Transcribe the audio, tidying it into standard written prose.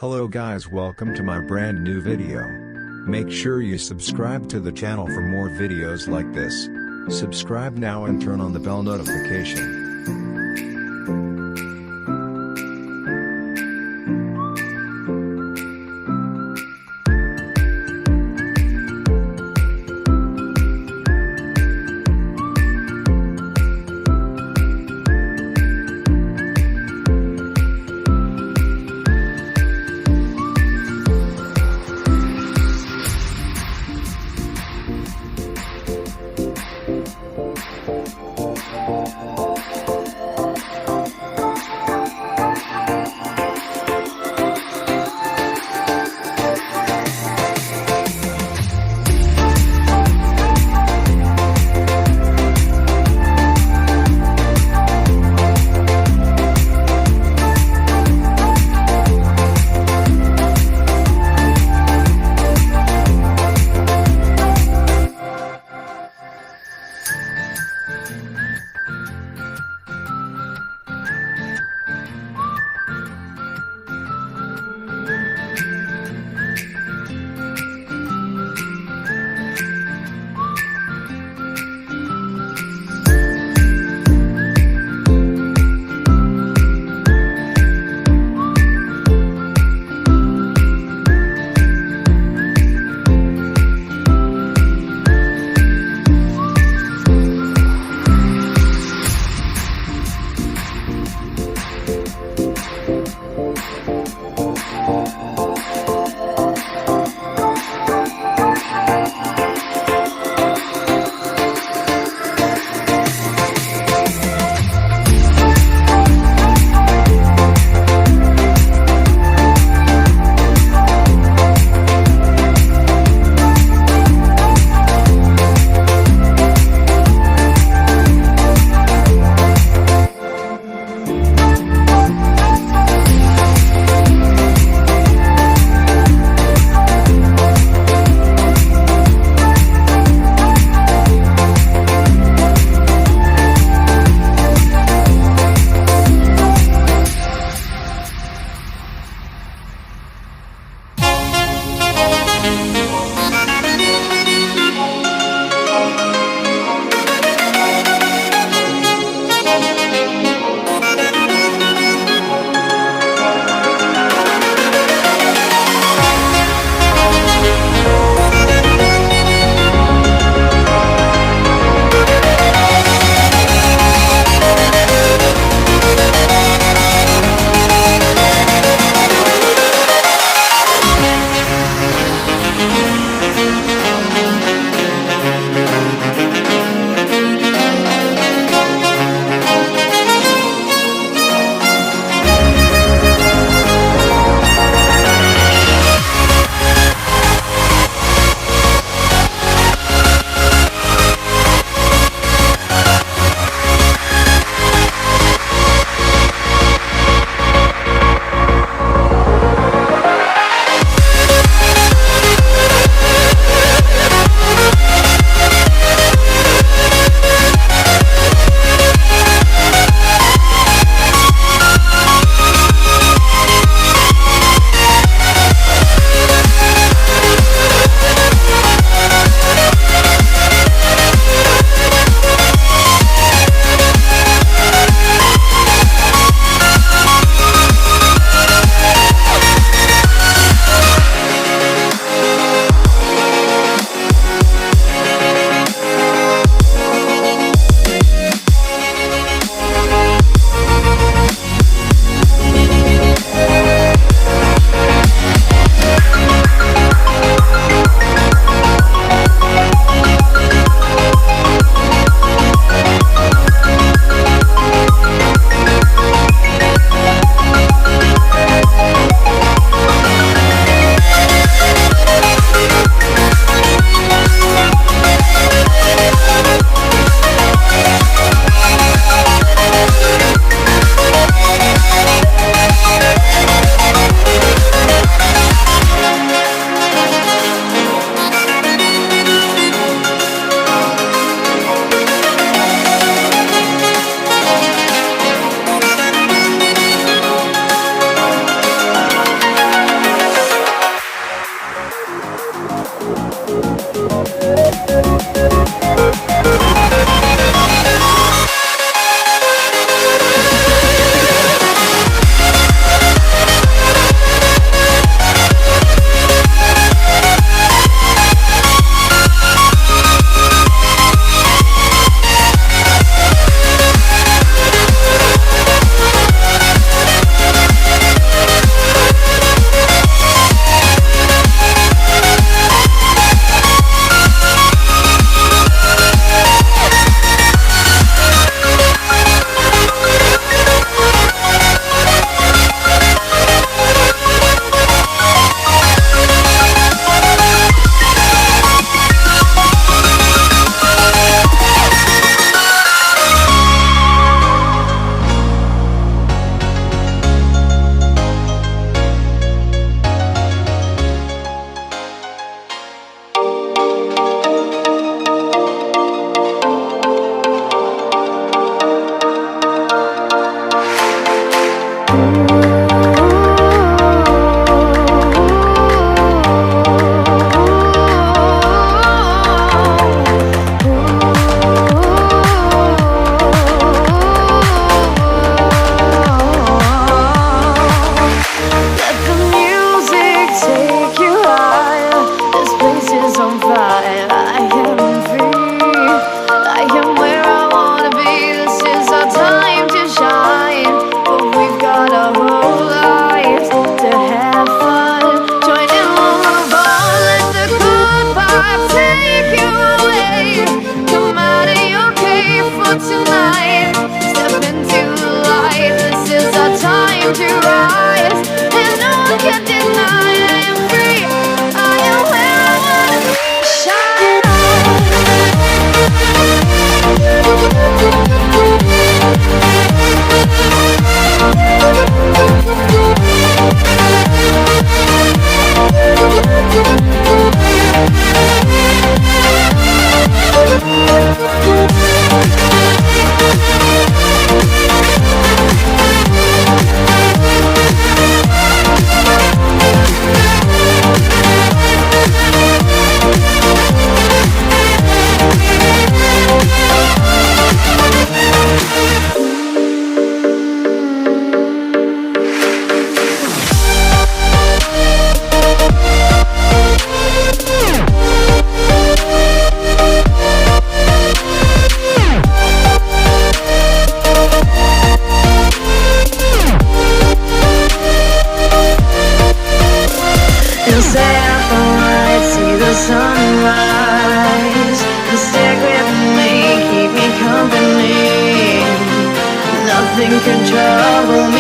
Hello guys, welcome to my brand new video. Make sure you subscribe to the channel for more videos like this. Subscribe now and turn on the bell notification. take you higher. This place is on fire. I am free. I am where I wanna be. This is our time to shine. But we've got our whole lives to have fun. Join in on the ball. Let the good vibes take you away. Come out of your cave for tonight. Step into the light. This is our time to rise. And no one can deny. I am free. I am where I wanna be. Shine and stay up all night, see the sunrise. And stick with me, keep me company. Nothing can trouble me.